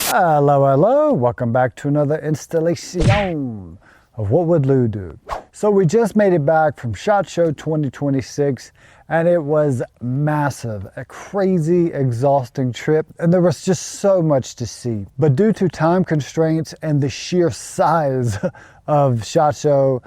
Hello, welcome back to another installation of What Would Lou Do? So we just made it back from SHOT Show 2026 and it was massive, a crazy, exhausting trip, and there was just so much to see. But due to time constraints and the sheer size of SHOT Show,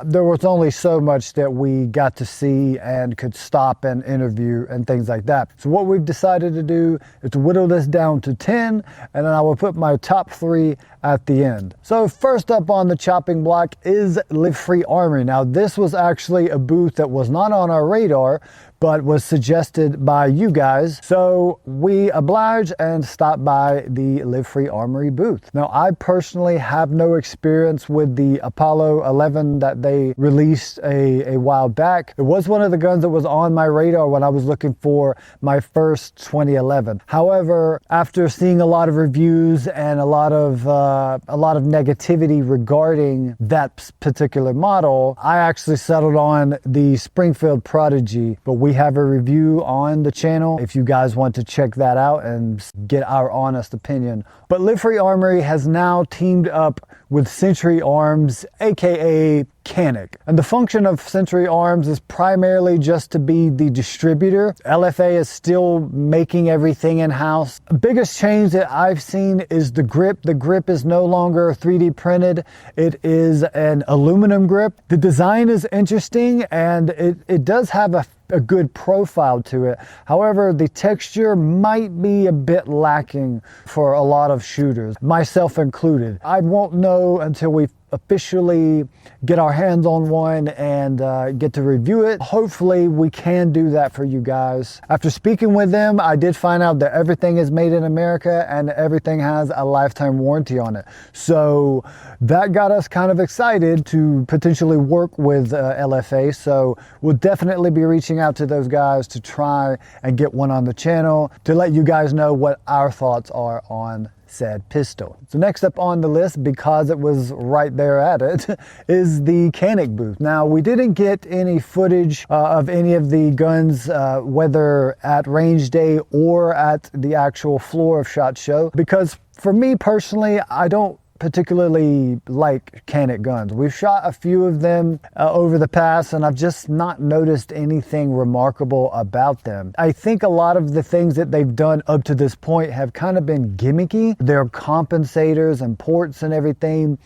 there was only so much that we got to see and could stop and interview and things like that. So what we've decided to do is to whittle this down to 10, and then I will put my top 3 at the end. So first up on the chopping block is Live Free Armory. Now this was actually a booth that was not on our radar, but was suggested by you guys. So we obliged and stopped by the Live Free Armory booth. Now I personally have no experience with the Apollo 11 that they released a while back. It was one of the guns that was on my radar when I was looking for my first 2011. However, after seeing a lot of reviews and a lot of negativity regarding that particular model, I actually settled on the Springfield Prodigy. But we have a review on the channel if you guys want to check that out and get our honest opinion. But Live Free Armory has now teamed up with Century Arms, aka Canik. And the function of Century Arms is primarily just to be the distributor. LFA is still making everything in-house. The biggest change that I've seen is the grip. The grip is no longer 3D printed. It is an aluminum grip. The design is interesting and it does have a good profile to it. However, the texture might be a bit lacking for a lot of shooters, myself included. I won't know until we officially get our hands on one and get to review it. Hopefully we can do that for you guys. After speaking with them, I did find out that everything is made in America and everything has a lifetime warranty on it. So that got us kind of excited to potentially work with LFA. So we'll definitely be reaching out to those guys to try and get one on the channel to let you guys know what our thoughts are on said pistol. So next up on the list, because it was right there at it, is the Canik booth. Now we didn't get any footage of any of the guns, whether at range day or at the actual floor of SHOT Show, because for me personally, I don't particularly like Canik guns. We've shot a few of them over the past and I've just not noticed anything remarkable about them. I think a lot of the things that they've done up to this point have kind of been gimmicky. Their compensators and ports and everything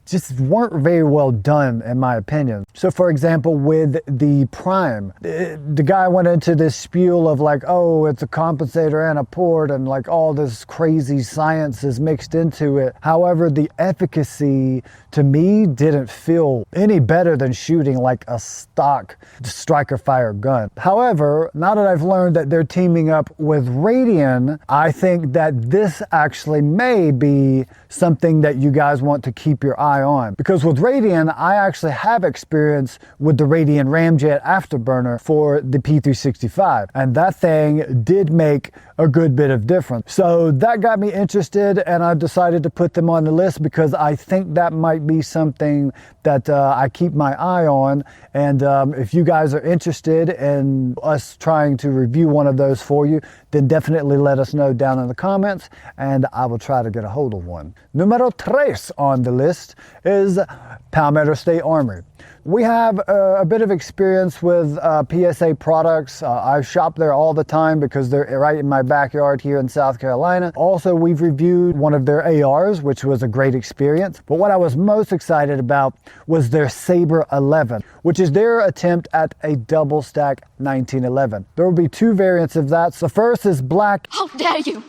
just weren't very well done in my opinion. So for example, with the Prime, the guy went into this spiel of like, oh, it's a compensator and a port and like all this crazy science is mixed into it. However, the efficacy to me didn't feel any better than shooting like a stock striker fire gun. However, now that I've learned that they're teaming up with Radian, I think that this actually may be something that you guys want to keep your eye on, because with Radian, I actually have experience with the Radian Ramjet Afterburner for the P365, and that thing did make a good bit of difference. So that got me interested and I decided to put them on the list because I think that might be something that I keep my eye on. And if you guys are interested in us trying to review one of those for you, then definitely let us know down in the comments and I will try to get a hold of one. Numero 3 on the list is Palmetto State Armory. We have a bit of experience with PSA products. I shop there all the time because they're right in my backyard here in South Carolina. Also, we've reviewed one of their ARs, which was a great experience. But what I was most excited about was their Saber 11, which is their attempt at a double stack 1911. There will be 2 variants of that. So first is black. How dare you!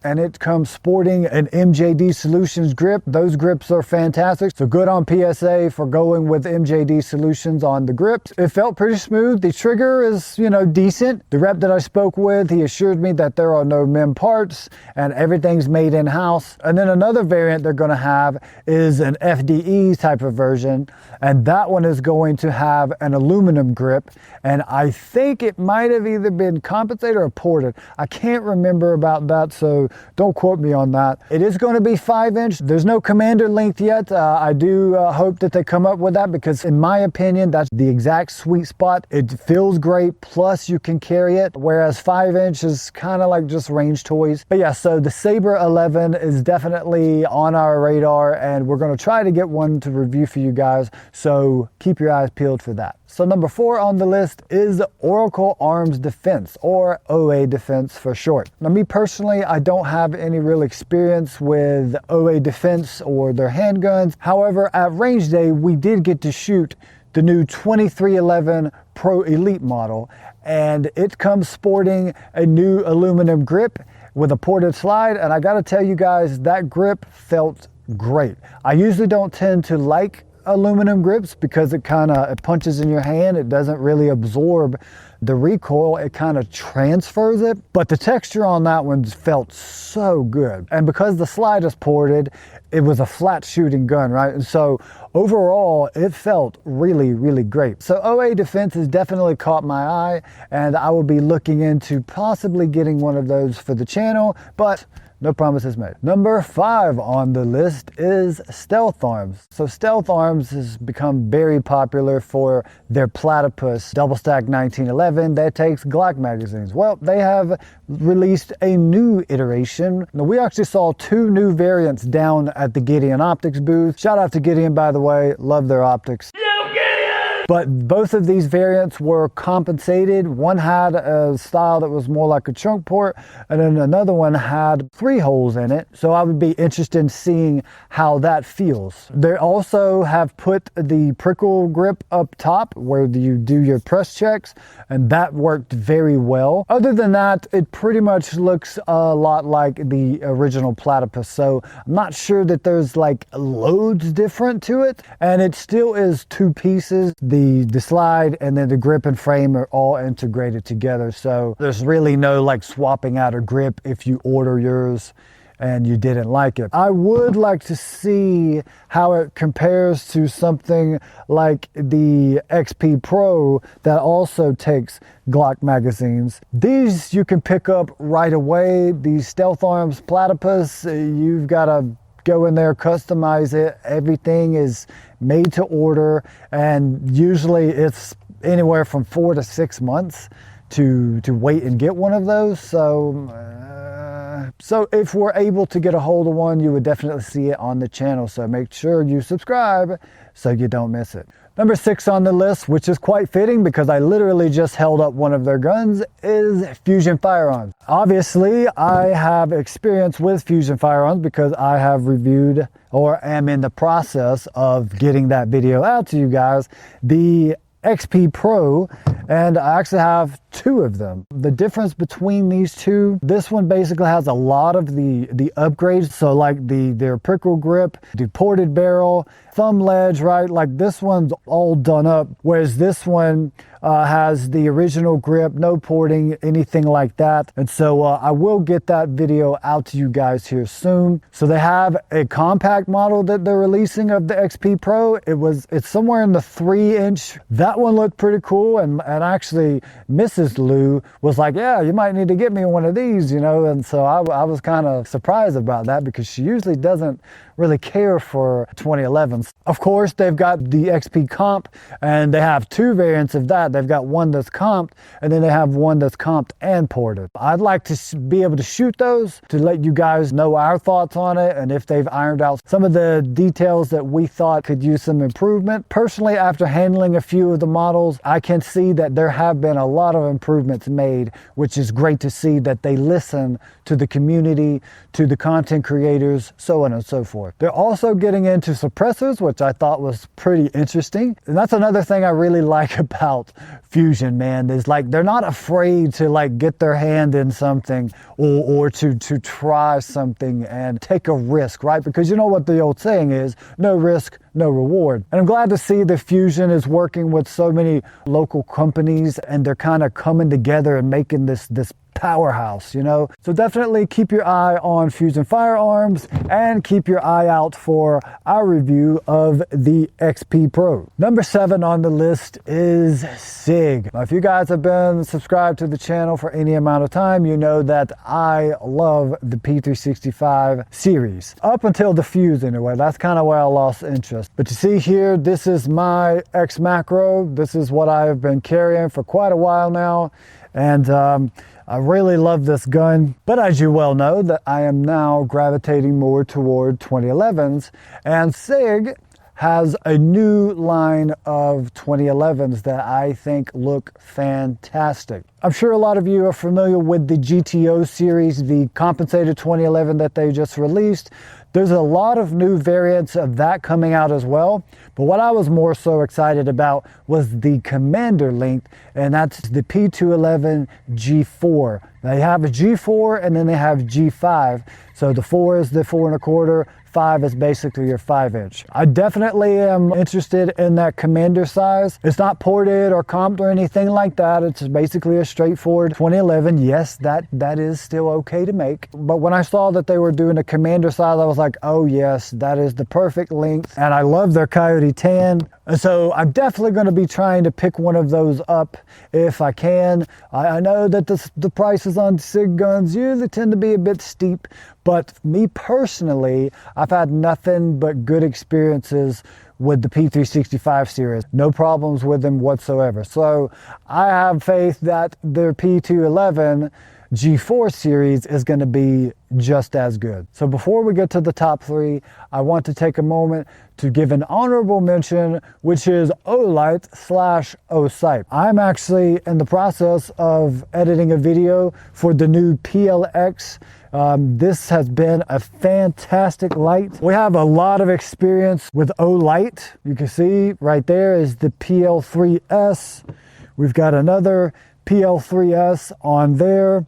And it comes sporting an MJD Solutions grip. Those grips are fantastic. So good on PSA for going with MJD Solutions on the grips. It felt pretty smooth. The trigger is, decent. The rep that I spoke with, he assured me that there are no MIM parts and everything's made in-house. And then another variant they're gonna have is an FDE type of version. And that one is going to have an aluminum grip. And I think it might have either been compensated or ported. I can't remember about that. So Don't quote me on that. It is going to be 5-inch. There's no commander length yet. I do hope that they come up with that, because in my opinion, that's the exact sweet spot. It feels great, plus you can carry it, whereas 5-inch is kind of like just range toys. But yeah, so the Sabre 11 is definitely on our radar, and we're going to try to get one to review for you guys, so keep your eyes peeled for that. So number 4 on the list is Oracle Arms Defense, or OA Defense for short. Now, me personally, I don't have any real experience with OA Defense or their handguns. However, at Range Day, we did get to shoot the new 2311 Pro Elite model, and it comes sporting a new aluminum grip with a ported slide, and I gotta tell you guys, that grip felt great. I usually don't tend to like aluminum grips because it punches in your hand. It doesn't really absorb the recoil, it kind of transfers it, but the texture on that one felt so good. And because the slide is ported, it was a flat shooting gun, right? And so overall, it felt really, really great. So OA Defense has definitely caught my eye, and I will be looking into possibly getting one of those for the channel, but no promises made. Number 5 on the list is Stealth Arms. So Stealth Arms has become very popular for their Platypus double stack 1911 that takes Glock magazines. Well, they have released a new iteration. Now, we actually saw 2 new variants down at the Gideon Optics booth. Shout out to Gideon, by the way, love their optics. But both of these variants were compensated. One had a style that was more like a trunk port, and then another one had 3 holes in it. So I would be interested in seeing how that feels. They also have put the prickle grip up top where you do your press checks, and that worked very well. Other than that, it pretty much looks a lot like the original Platypus. So I'm not sure that there's like loads different to it, and it still is 2 pieces. The slide and then the grip and frame are all integrated together, so there's really no like swapping out a grip if you order yours and you didn't like it. I would like to see how it compares to something like the XP Pro that also takes Glock magazines. These you can pick up right away. These Stealth Arms Platypus, you've got to go in there, customize it. Everything is made to order, and usually it's anywhere from 4 to 6 months to wait and get one of those. So if we're able to get a hold of one, you would definitely see it on the channel. So make sure you subscribe so you don't miss it. Number 6 on the list, which is quite fitting because I literally just held up one of their guns, is Fusion Firearms. Obviously, I have experience with Fusion Firearms because I have reviewed or am in the process of getting that video out to you guys, the XP Pro, and I actually have 2 of them. The difference between these 2, this one basically has a lot of the upgrades, so like their prickle grip, the ported barrel, thumb ledge, right? Like this one's all done up, whereas this one has the original grip, no porting, anything like that. And so I will get that video out to you guys here soon. So they have a compact model that they're releasing of the XP Pro. It's somewhere in the 3-inch. That one looked pretty cool, and actually Mrs. Lou was like, yeah, you might need to get me one of these, you know. And so I was kind of surprised about that because she usually doesn't really care for 2011s. Of course, they've got the XP Comp, and they have 2 variants of that. They've got one that's comped, and then they have one that's comped and ported. I'd like to be able to shoot those to let you guys know our thoughts on it, and if they've ironed out some of the details that we thought could use some improvement. Personally, after handling a few of the models, I can see that there have been a lot of improvements made, which is great to see that they listen to the community, to the content creators, so on and so forth. They're also getting into suppressors, which I thought was pretty interesting. And that's another thing I really like about Fusion, man, is like they're not afraid to like get their hand in something or to try something and take a risk, right? Because you know what the old saying is, no risk, no reward. And I'm glad to see that Fusion is working with so many local companies, and they're kind of coming together and making this powerhouse, you know? So definitely keep your eye on Fusion Firearms and keep your eye out for our review of the XP Pro. Number 7 on the list is SIG. Now, if you guys have been subscribed to the channel for any amount of time, you know that I love the P365 series. Up until the Fuse anyway, that's kind of where I lost interest. But you see here, this is my X Macro. This is what I have been carrying for quite a while now. And I really love this gun, but as you well know, that I am now gravitating more toward 2011s, and SIG has a new line of 2011s that I think look fantastic. I'm sure a lot of you are familiar with the GTO series, the compensated 2011 that they just released. There's a lot of new variants of that coming out as well. But what I was more so excited about was the Commander length, and that's the P211 G4. They have a G4 and then they have G5. So the 4 is the 4 1/4, 5 is basically your 5-inch. I definitely am interested in that Commander size. It's not ported or comped or anything like that. It's basically a straightforward 2011. Yes, that is still okay to make. But when I saw that they were doing a Commander size, I was like, oh yes, that is the perfect length. And I love their Coyote Tan. And so I'm definitely going to be trying to pick one of those up if I can. I know that the prices on SIG guns usually tend to be a bit steep, but me personally, I've had nothing but good experiences with the P365 series. No problems with them whatsoever. So I have faith that their P211 G4 series is going to be just as good. So before we get to the top 3, I want to take a moment to give an honorable mention, which is Olight/Osight. I'm actually in the process of editing a video for the new PLX. This has been a fantastic light. We have a lot of experience with Olight. You can see right there is the PL3S. We've got another PL3S on there,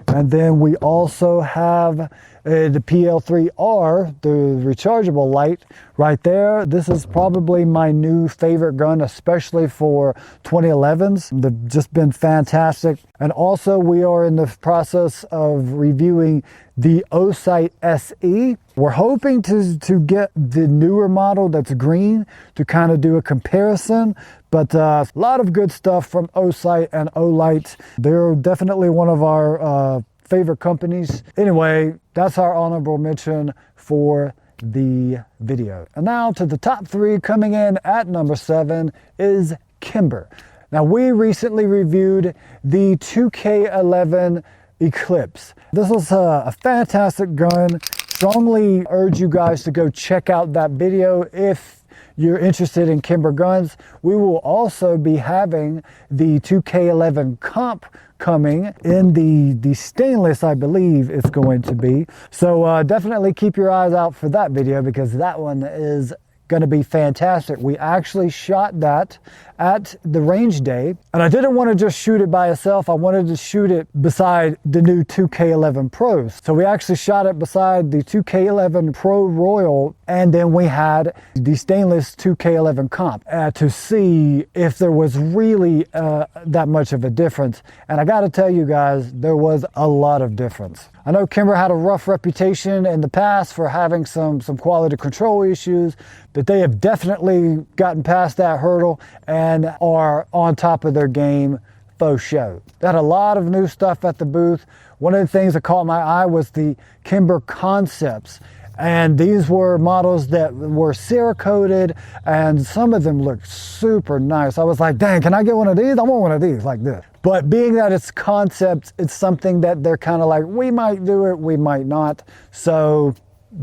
and then we also have the PL3R, the rechargeable light right there. This is probably my new favorite gun, especially for 2011s. They've just been fantastic. And also we are in the process of reviewing the Osight SE. We're hoping to get the newer model that's green to kind of do a comparison. But a lot of good stuff from Osight and Olight. They're definitely one of our favorite companies. Anyway, that's our honorable mention for the video. And now to the top 3. Coming in at number 7 is Kimber. Now, we recently reviewed the 2K11 Eclipse. This was a fantastic gun. Strongly urge you guys to go check out that video if you're interested in Kimber guns. We will also be having the 2K11 Comp coming in the stainless, I believe it's going to be. So definitely keep your eyes out for that video, because that one is going to be fantastic. We actually shot that at the range day, and I didn't want to just shoot it by itself. I wanted to shoot it beside the new 2K11 Pros. So we actually shot it beside the 2K11 Pro Royal, and then we had the stainless 2K11 Comp to see if there was really that much of a difference. And I got to tell you guys, there was a lot of difference. I know Kimber had a rough reputation in the past for having some quality control issues, but they have definitely gotten past that hurdle and are on top of their game faux show. They had a lot of new stuff at the booth. One of the things that caught my eye was the Kimber Concepts. And these were models that were Cerakoted, and some of them looked super nice. I was like, dang, can I get one of these? I want one of these like this. But being that it's concepts, it's something that they're kind of like, we might do it, we might not. So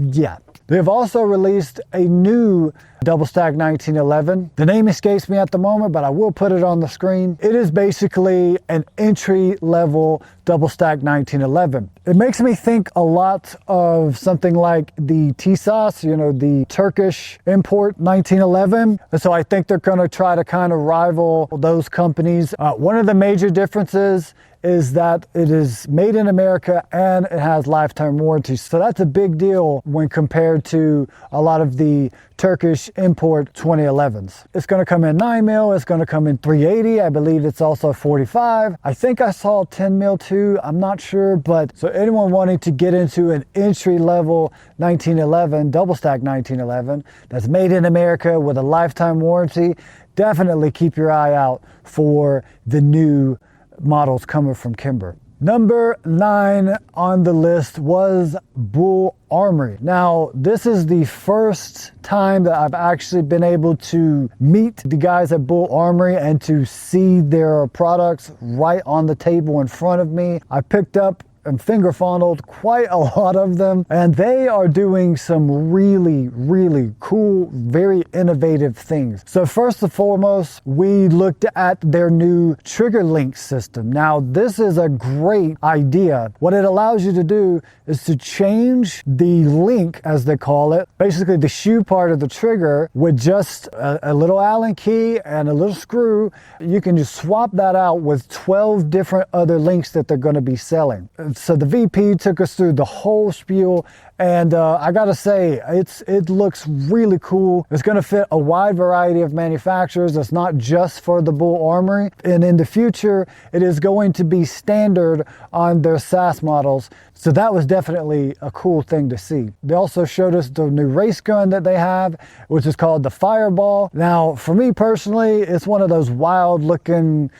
yeah. They've also released a new double stack 1911. The name escapes me at the moment, but I will put it on the screen. It is basically an entry level double stack 1911. It makes me think a lot of something like the TSAS, you know, the Turkish import 1911. And so I think they're going to try to kind of rival those companies. One of the major differences is that it is made in America and it has lifetime warranty. So that's a big deal when compared to a lot of the Turkish import 2011s. It's going to come in 9mm, it's going to come in 380, I believe it's also 45. I think I saw 10mm too, I'm not sure, but so anyone wanting to get into an entry level 1911, double stack 1911, that's made in America with a lifetime warranty, definitely keep your eye out for the new models coming from Kimber. Number 9 on the list was Bull Armory. Now, this is the first time that I've actually been able to meet the guys at Bull Armory and to see their products right on the table in front of me. I picked up and finger fondled quite a lot of them, and they are doing some really cool, very innovative things. So first and foremost, we looked at their new trigger link system. Now, this is a great idea. What it allows you to do is to change the link, as they call it, basically the shoe part of the trigger, with just a little Allen key and a little screw. You can just swap that out with 12 different other links that they're going to be selling. So the VP took us through the whole spiel, and I gotta say, it looks really cool. It's gonna fit a wide variety of manufacturers. It's not just for the Bull Armory, and in the future, it is going to be standard on their SAS models. So that was definitely a cool thing to see. They also showed us the new race gun that they have, which is called the Fireball. Now, for me personally, it's one of those wild looking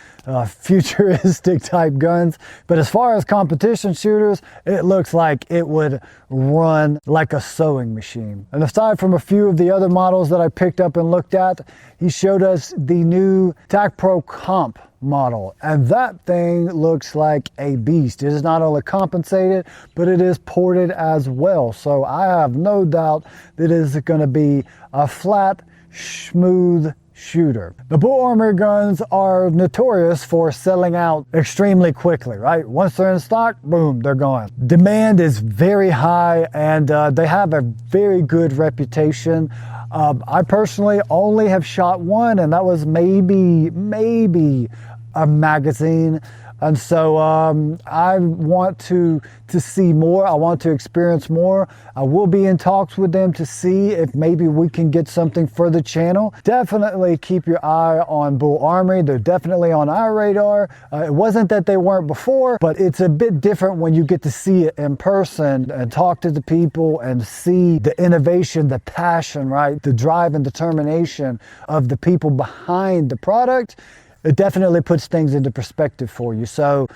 futuristic type guns, but as far as competition shooters, it looks like it would run like a sewing machine. And aside from a few of the other models that I picked up and looked at, he showed us the new TAC Pro Comp model, and that thing looks like a beast. It is not only compensated, but it is ported as well. So I have no doubt that it is going to be a flat, smooth shooter. The Bull Armory guns are notorious for selling out extremely quickly, right? Once they're in stock, boom, they're gone. Demand is very high, and they have a very good reputation. I personally only have shot one, and that was maybe a magazine. And so I want to see more. I want to experience more. I will be in talks with them to see if maybe we can get something for the channel. Definitely keep your eye on Bull Armory. They're definitely on our radar. It wasn't that they weren't before, but it's a bit different when you get to see it in person and talk to the people and see the innovation, the passion, right? The drive and determination of the people behind the product. It definitely puts things into perspective for you. So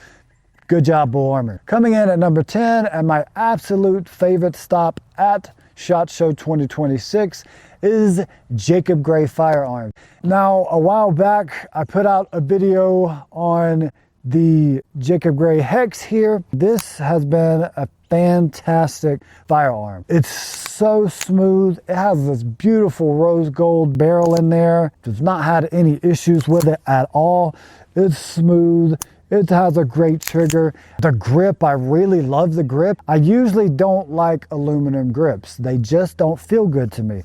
good job, Bull Armory. Coming in at number 10, and my absolute favorite stop at SHOT Show 2026 is Jacob Gray Firearms. Now, a while back, I put out a video on the Jacob Gray Hex here. This has been a fantastic firearm. It's so smooth. It has this beautiful rose gold barrel in there. Does not have any issues with it at all. It's smooth. It has a great trigger. The grip, I really love the grip. I usually don't like aluminum grips. They just don't feel good to me.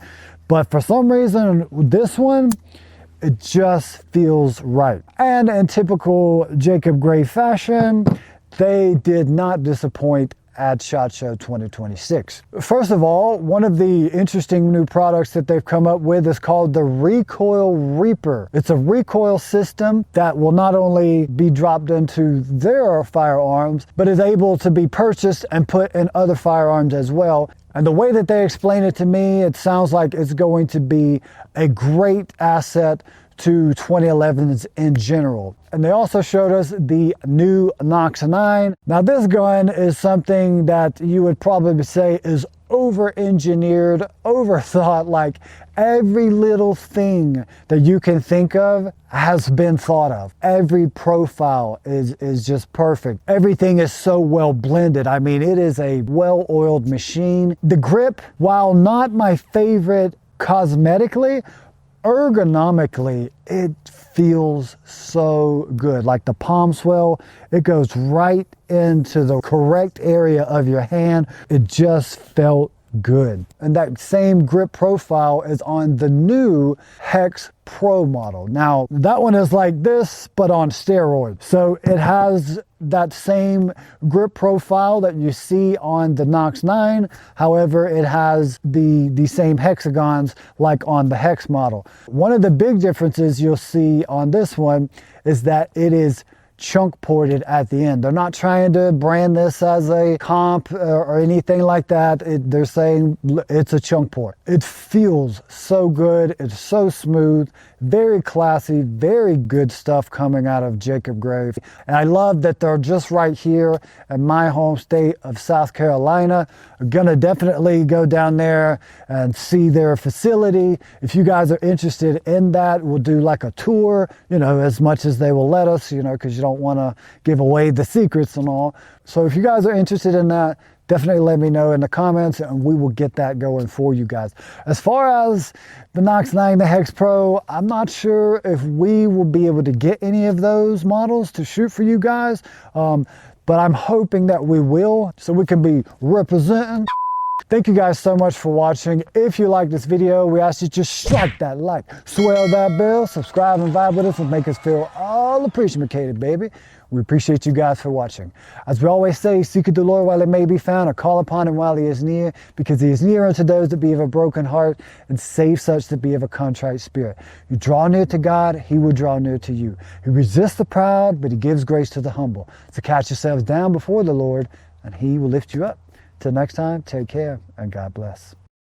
But for some reason, this one, it just feels right. And in typical Jacob Gray fashion, they did not disappoint at SHOT Show 2026. First of all, one of the interesting new products that they've come up with is called the Recoil Reaper. It's a recoil system that will not only be dropped into their firearms, but is able to be purchased and put in other firearms as well. And the way that they explain it to me, it sounds like it's going to be a great asset to 2011s in general. And they also showed us the new Nox 9. Now this gun is something that you would probably say is over-engineered, overthought. Like every little thing that you can think of has been thought of. Every profile is just perfect. Everything is so well blended. I mean, it is a well-oiled machine. The grip, while not my favorite cosmetically, ergonomically, it feels so good. Like the palm swell, it goes right into the correct area of your hand. It just felt good. And that same grip profile is on the new Hex Pro model. Now, that one is like this, but on steroids. So it has that same grip profile that you see on the Nox 9. However, it has the same hexagons like on the Hex model. One of the big differences you'll see on this one is that it is chunk ported at the end. They're not trying to brand this as a comp or anything like that. They're saying it's a chunk port. It feels so good. It's so smooth, very classy, very good stuff coming out of Jacob Grave. And I love that they're just right here in my home state of South Carolina. I'm gonna definitely go down there and see their facility. If you guys are interested in that, we'll do like a tour, you know, as much as they will let us, you know, because you don't want to give away the secrets and all. So if you guys are interested in that, definitely let me know in the comments and we will get that going for you guys. As far as the Nox 9, the Hex Pro, I'm not sure if we will be able to get any of those models to shoot for you guys, but I'm hoping that we will, so we can be representing. Thank you guys so much for watching. If you like this video, we ask you to just strike that like, swell that bell, subscribe and vibe with us and make us feel all appreciated, baby. We appreciate you guys for watching. As we always say, seek the Lord while it may be found, or call upon him while he is near, because he is near unto those that be of a broken heart, and save such that be of a contrite spirit. You draw near to God, he will draw near to you. He resists the proud, but he gives grace to the humble. So cast yourselves down before the Lord, and he will lift you up. Till next time, take care and God bless.